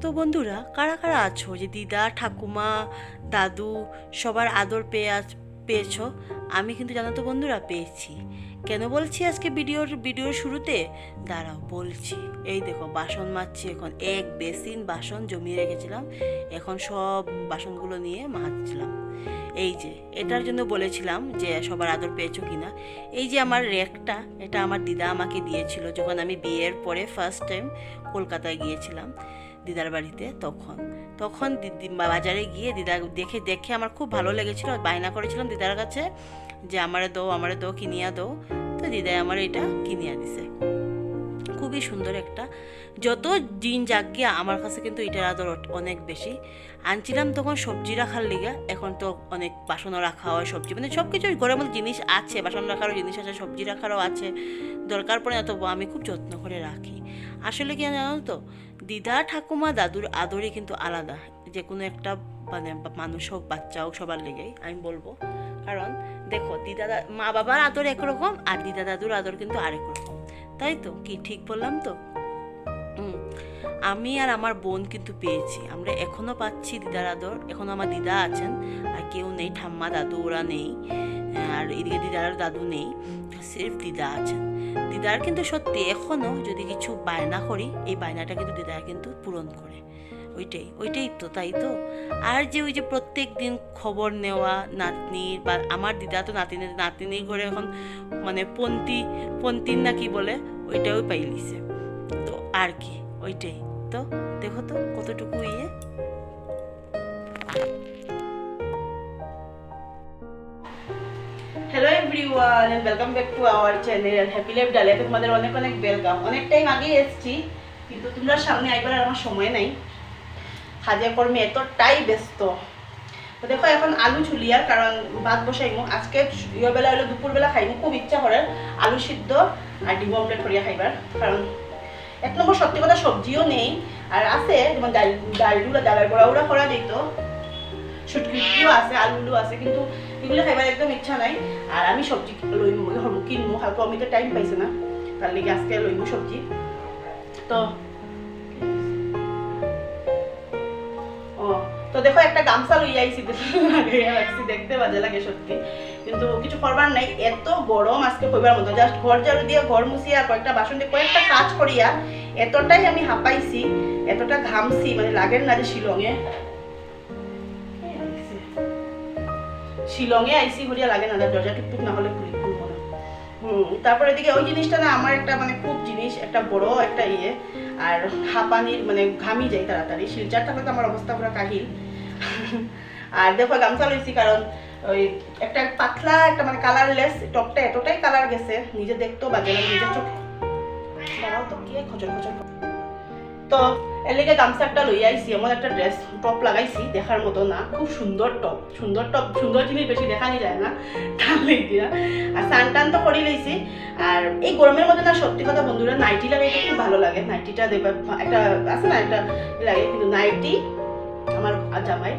তো বন্ধুরা, কারা কারা আছো যে দিদা, ঠাকুমা, দাদু সবার আদর পেয়েছো? আমি কিন্তু জানো তো বন্ধুরা, পেয়েছি। কেন বলছি আজকে ভিডিওর শুরুতে? দাঁড়াও বলছি। এই দেখো, বাসন মাজছি এখন। এক বেসিন বাসন জমিয়ে রেখেছিলাম, এখন সব বাসনগুলো নিয়ে মাজছিলাম। এই যে, এটার জন্য বলেছিলাম যে সবার আদর পেয়েছো কিনা। এই যে আমার র্যাকটা, এটা আমার দিদা আমাকে দিয়েছিল যখন আমি বিয়ের পরে ফার্স্ট টাইম কলকাতায় গিয়েছিলাম দিদার বাড়িতে। তখন তখন দিদি বাজারে গিয়ে দিদা দেখে দেখে আমার খুব ভালো লেগেছিল। বায়না করেছিলাম দিদার কাছে যে আমারে দো, কিনিয়া দো। তো দিদাই আমার এটা কিনিয়া দিছে। খুবই সুন্দর একটা। যত দিন যাক গিয়া আমার কাছে কিন্তু এটার আদর অনেক বেশি। আনছিলাম তখন সবজি রাখার লিগা, এখন তো অনেক বাসনও রাখা হয়, সবজি মানে সব কিছু ঘরের মধ্যে জিনিস আছে, বাসন রাখারও জিনিস আছে, সবজি রাখারও আছে, দরকার পড়ে না, তবু আমি খুব যত্ন করে রাখি। আসলে কি জানো তো, দিদা, ঠাকুমা, দাদুর আদরই কিন্তু আলাদা। যে কোনো একটা মানে মানুষ হোক, বাচ্চা হোক, সবার লেগেই আমি বলবো। কারণ দেখো, মা বাবার আদর একরকম, আর দিদা দাদুর আদর কিন্তু আরেক রকম। তাই তো? কি ঠিক বললাম তো? আমি আর আমার বোন কিন্তু পেয়েছি, আমরা এখনো পাচ্ছি দিদার আদর। এখনো আমার দিদা আছেন, আর কেউ নেই, ঠাম্মা দাদু ওরা নেই, আর এদিকে দিদার দাদু নেই, সির্ফ দিদা আছেন। দিদার কিন্তু সত্যি এখনো যদি কিছু বায়না করি, এই বায়নাটা কিন্তু দিদার কিন্তু পূরণ করে। ওইটাই তো, তাই তো? আর যে ওই যে প্রত্যেক দিন খবর নেওয়া নাতনির, বা আমার দিদা তো নাতিনির ঘরে এখন মানে পন্তির না কি বলে, ওইটাও পাইলিছে। তো আর কি, ওইটাই তো। দেখো তো কতটুকু ইয়ে। Hello everyone, and welcome back to our channel happy life ডালিয়াতে তোমাদের অনেক অনেক ওয়েলকাম। অনেক টাইম আগে এসেছি, কিন্তু তোমরা সামনে আইবার আর আমার সময় নাই, কাজে কর্মে এতটাই ব্যস্ত। তো দেখো, এখন আলু ছুলিয়ার কারণ ভাত বসাইমু আজকে। বেলা হলো দুপুরবেলা খাইমু, খুব ইচ্ছা করে আলু সিদ্ধ আর ডিম অমলেট করিয়া খাইবার। কারণ এক নম্বর সত্যি কথা, সবজিও নেই, আর আছে যেমন ডালের বড়া উড়া করা যেত, শুটকিও আছে, আলু আছে, কিন্তু এগুলো খাইবার একদম ইচ্ছা নাই। আর আমি সবজি কিনবো, হালকা আমি তো টাইম পাইছে না, তার লিগে আজকে লইমু সবজি। তো তো দেখো, একটা গামছা লইয়া আইছি, রাখছি, দেখতে বাজে লাগে সত্যি, কিন্তু কিছু করবার নাই। এত গরম আজকে কইবার মতো, জাস্ট ঘর ঝাড়ু দিয়ে, ঘর মুছিয়া, কয়েকটা বাসন দিয়ে, কয়েকটা কাজ করিয়া এতটাই আমি হাঁপাইছি, এতটা ঘামছি, মানে লাগের না যে শিলংয়ে আইসি করিয়া লাগে না, দরজা টুকটুক না হলে খুলবো না। তারপরে এদিকে ওই জিনিসটা না আমার একটা মানে খুব জিনিস, একটা বড় একটা ইয়ে, আর হাঁপানির মানে ঘামি যাই তাড়াতাড়ি। শিলচার থাকলে তো আমার অবস্থা পুরো কাহিল। আর দেখো, গামছা লইছি কারণ ওই একটা পাতলা একটা মানে কালারলেস টপটা এতটাই কালার গেছে, নিজে দেখতেও বাজে লাগে, নিজের চোখে দাঁড়াও তো, কে খচর খচর। তো এর লেগে গামছা একটা লই আইছি, এমন একটা ড্রেস টপ লাগাইছি, দেখার মতো না, খুব সুন্দর টপ। সুন্দর জিনিস বেশি দেখানি যায় না, তার লেগে। আর স্নান টান তো করি লইছি। আর এই গরমের মধ্যে না, সত্যি কথা বন্ধুরা, নাইটি লাগাইতে খুব ভালো লাগে। নাইটিটা দেখবা একটা আছে না, একটা লাগে, কিন্তু নাইটি আমার জামাই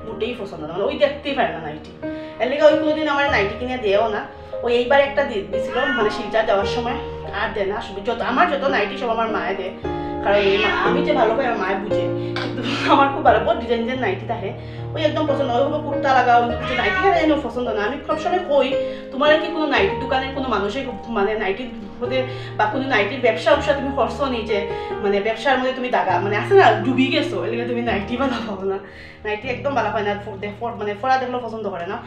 মোটেই পছন্দ না, মানে ওই দেখতেই পারে না নাইটি। এর লেগে ওই কোনোদিন আমার নাইটি কিনে দেও না। ওই এইবার একটা দিছিল মানে শিলচর যাওয়ার সময়, আর দেয় না। আমার যত নাইটি সব আমার মায়ে দেয়, কারণ আমি যে ভালো পাই আমার মায়ে বুঝে, কিন্তু আমার খুব ভালো বহুত ডিজাইন নাইটি থাকে, ওই একদম পছন্দ। ওইভাবে কুর্তা লাগাও, কিছু নাইটি কেন যেন পছন্দ না। আমি সবসময় কই, তোমার কি কোনো নাইটি দোকানের কোনো মানুষের মানে নাইটির মধ্যে বা কোনো নাইটির ব্যবসা তুমি করছো নি, যে মানে ব্যবসার মধ্যে তুমি দাগা মানে আছে না, ডুবি গেছো, এলাকা তুমি নাইটি ভালো পাবো না। নাইটি একদম ভালো হয় না, মানে ফোড়া দেখলেও পছন্দ করে না।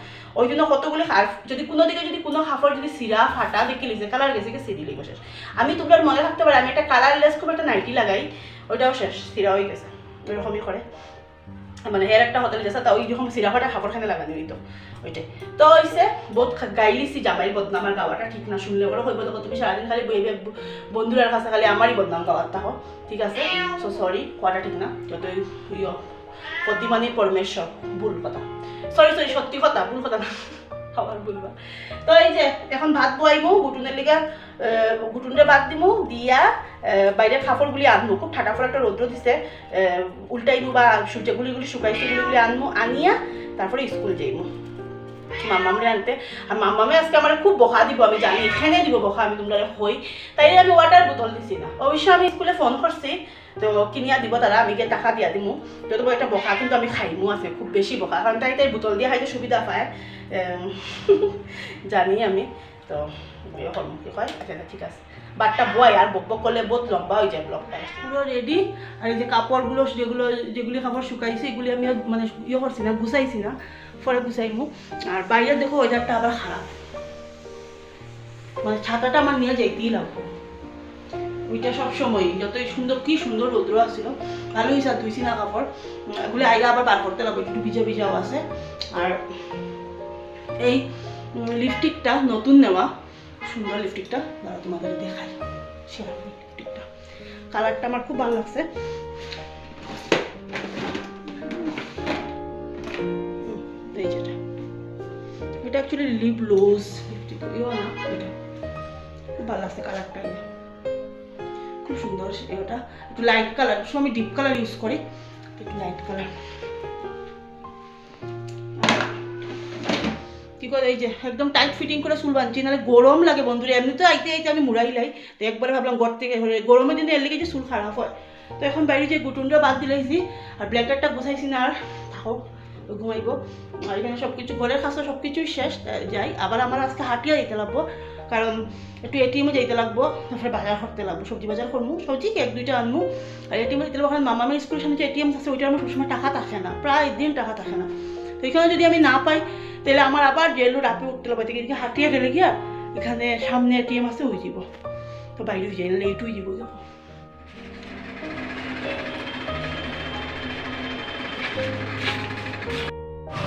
ওই জন্য কতগুলি, আর যদি কোনো দিকে যদি কোনো হাফড় যদি সিরা ফাটা দেখে লিছে, কালার গেছে কি সিরি লেগে শেষ। আমি তোমার মনে থাকতে পারে আমি একটা কালারলেস খুব একটা নাইটি লাগাই, ওইটাও শেষ, সিরা হয়ে গেছে। ওইরকমই করে, মানে হের একটা হোটেল গেছে, তা ওই রকম সিরা ফাটা খাবারখানে লাগানি হইতো ওইটাই। তো হয়েছে বহুত গাইলিছি জামাই বদনাম, আর গাওয়াটা ঠিক না, শুনলে করে হইব তো তুমি সারাদিন খালি বইবে বন্ধুরার কাছে খালি আমারই বদনাম গাওয়ার থাকো, ঠিক আছে? সো সরি, কোয়াটা ঠিক না, যত প্রতিমানই পরমেশ্বর, ভুল কথা, সরি সত্যি কথা, ভুল কথা না, আবার বলবা। তো এই যে এখন ভাত বয়াইমু, গুটুনের লিগা গুটুনটা ভাত দিমু, দিয়া বাইরের কাপড়গুলি আনবো, খুব ঠাটা ফোড়া একটা রৌদ্র দিছে, উল্টাইমু বা যেগুলি শুকাইছে এগুলি আনবো, আনিয়া তারপরে স্কুল যাইমু মাম্মামরে আনতে। আর মাম্মামে আজকে আমার খুব বকা দিব, আমি জানি এখানে দিব বকা, আমি তোমরা হই, তাই আমি ওয়াটার বোতল দিছি না। অবশ্য আমি স্কুলে ফোন করছি তো কিনিয়া দিব তারা, আমি গিয়ে টাকা দিয়া দিমু। যত একটা বকা কিন্তু আমি খাইমু আছে, খুব বেশি বকা, কারণ তাই বোতল দিয়ে খাইতে সুবিধা পায় জানি আমি। তো কি কয় আচ্ছা ঠিক আছে, বাটটা বয় আর বক বক করলে বহুত লম্বা হয়ে যায় ব্লগটা। পুরো রেডি। আর এই যে কাপড়গুলো যেগুলি কাপড় শুকাইছে এগুলি আমি মানে করছি না, গুছাইছি না, পরে গুছাইমু। আর বাইরে দেখো ওয়েদারটা আবার খারাপ, মানে ছাতাটা আমার নিয়ে যাইতেই লাগবো। ওইটা সবসময় যতই সুন্দর, কি সুন্দর রৌদ্র আসছিল, ভালো হয়েছে। আর ধুইছি না কাপড়, এগুলি আইলে আবার বার করতে লাগবে, একটু ভিজা ভিজাও আছে। আর এই লিপস্টিকটা নতুন নেওয়া, সুন্দর লিপস্টিকটা, দাঁড়া তোমাদের দেখাই। লিপস্টিকটা কালারটা আমার খুব ভালো লাগছে। এই যেটা, এটা অ্যাকচুয়ালি লিপ গ্লোজ লিপস্টিক, না এটা খুব ভালো লাগছে কালারটা, খুব সুন্দর। এটা একটু লাইট কালার, আমি ডিপ কালার ইউজ করি, একটু লাইট কালার। কি করে এই যে একদম টাইট ফিটিং করে চুল বাঁধছি, নাহলে গরম লাগে বন্ধুরা। এমনিতে আইতে আমি মুড়াই লাই, তো একবারে ভাবলাম ঘর থেকে গরমের দিনে এর লেগে যে চুল খারাপ হয়। তো এখন বাইরে যে গুটুনটা বাদ দিলাইছি, আর ব্ল্যাঙ্কেটটা গুছাইছি না, আর থাকো ঘুমাইব। আর এখানে সব কিছু ঘরের খাসা সব কিছুই শেষ। যাই আবার আমার আজকে হাটিয়া যেতে লাগবো, কারণ একটু এটিএমে যেতে লাগবো, তারপরে বাজার করতে লাগবো, সবজি বাজার করবো, সবজি এক দুইটা আনবো। আর এটিএমে যেতে লাগবো, কারণ মামামের স্কুলের সামনে যে এটিএম আছে ওইটা আমার সবসময় টাকা থাকে না, প্রায় দিন টাকা থাকে না। তো এখানে যদি আমি না পাই তাহলে আমার আবার জেলু রাপে উঠতে লাগবে, এদিকে হাটিয়া গেলে গিয়া এখানে সামনে এটিএম আছে, ওই যাব। তো বাইরে যাই, নাহলে এইটুই যাব যাবো।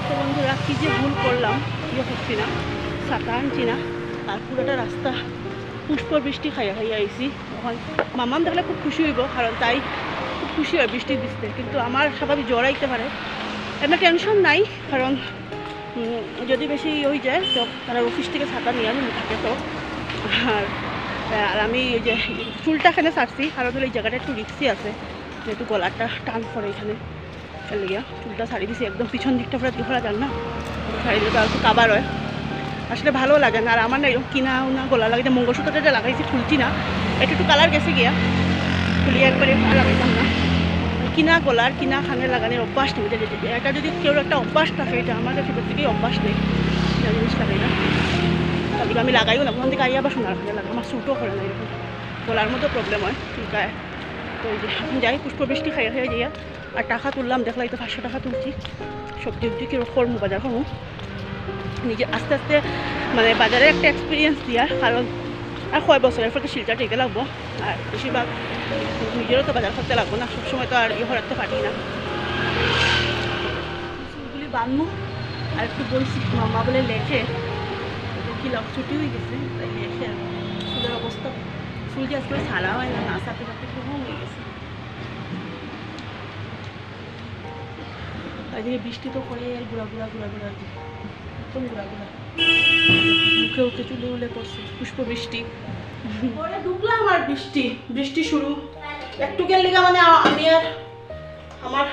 তো বন্ধুরা কি যে ভুল করলাম, করছি না, ছাতা আনছি না, আর পুরোটা রাস্তা পুষ্প বৃষ্টি খাইয়া আইছি। এখন মামাম দেখলে খুব খুশি হইব, কারণ তাই খুব খুশি হয় বৃষ্টি দিচ্ছে, কিন্তু আমার স্বাভাবিক জ্বর আইতে পারে। এমন টেনশন নাই, কারণ যদি বেশি হয়ে যায় তো তারা অফিস থেকে ছাতা নিয়ে আমি থাকে। তো আর আমি এই যে চুলটা এখানে ছাড়ছি, কারণ হলো এই জায়গাটা একটু রিক্সি আছে, যেহেতু গলাটা টান পড়ে এখানে, চলে গিয়া চুলটা ছাড়ি দিছি একদম পিছন দিকটা পুরো কি করা যান না, ছাড়ি দিলে তো আর একটু কাবার হয়, আসলে ভালো লাগে না। আর আমার না এরকম কিনা না গলা লাগে, যে মঙ্গলসূত্রটা লাগাইছি খুলছি না, একটু কালার গেছে গিয়া, খুলিয়ে একবারে লাগাইতাম না। কিনা গলার কিনা খানে লাগানোর অভ্যাস নেই, এটা যদি কেউ একটা অভ্যাস থাকে, এটা আমার কাছে প্রত্যেকেই অভ্যাস নেই, জিনিস লাগাই না। তারপরে আমি লাগাইও না, ওখান থেকে আইয়া বা সোনার খানে লাগে, আমার শ্যুটও করে না, এরকম গলার মতো প্রবলেম হয় চুলকায়। তো যাই পুষ্পবৃষ্টি খাইয়া যাইয়া, আর টাকা তুললাম, দেখলাম এই তো 500 টাকা তুলছি। সবজি উবজি কিরকম করবো, বাজার করবো নিজে আস্তে আস্তে, মানে বাজারে একটা এক্সপিরিয়েন্স দিয়া, কারণ আর কয় বছরের পরে শিলচর টেকে লাগবো, আর বেশিরভাগ নিজেরও তো বাজার করতে লাগবো না, সবসময় তো আর রাখতে পারি না। চুলগুলি বাঁধবো, আর একটু বলছি মামা বলে লেখে, কি লাভ ছুটি হয়ে গেছে, তাই লেখে। চুলের অবস্থা, চুল যে আজকে ছাড়া হয় না, না চাপে চাপে খুব হয়ে গেছে। এদিকে বৃষ্টি তো করে ঘুরা একদম ঘুরা মুখে উঠে চুলে উলে পড়ছে পুষ্প বৃষ্টি। পরে ঢুকলাম আর বৃষ্টি শুরু। একটু গেল লিগা মানে আমি আর আমার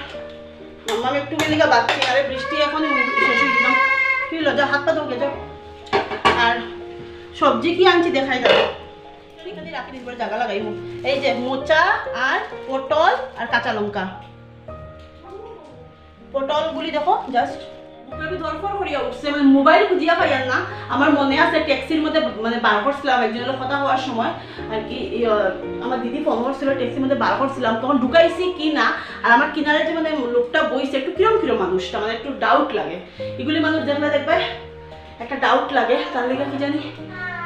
মাম্মা একটু গেল লিগা বাচ্চি, আরে বৃষ্টি এখন শেষ হয়ে গেলাম। কি হলো, যা হাত পা ধোকে যাও। আর সবজি কি আনছি দেখাই যাবো, এখানে রাখি দিন, জায়গা লাগাইব। এই যে মোচা আর পটল আর কাঁচা লঙ্কা। পটলগুলি দেখো জাস্ট আমি ধরফর করিয়া উঠছে, মানে মোবাইল খুঁজিয়া পাইয়ার না। আমার মনে আছে ট্যাক্সির মধ্যে মানে বার করছিলাম একজনের কথা হওয়ার সময়, আর কি আমার দিদি ফোন করছিল, ট্যাক্সির মধ্যে বার করছিলাম, তখন ঢুকাইছি কি না। আর আমার কিনারে যে মানে লোকটা বইছে, একটু কিরম মানুষটা, মানে একটু ডাউট লাগে। এগুলি মানুষ দেখবে একটা ডাউট লাগে, তার লেগে কি জানি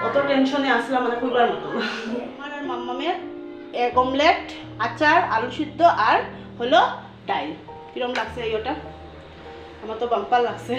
অত টেনশনে আসলাম, মানে কইবার মতো। আমার আর মাম্মামের এগ অমলেট, আচার, আলু সিদ্ধ আর হলো ডাইল। কিরম লাগছে এই ওটা, আমার তো বাম্পার লাগছে।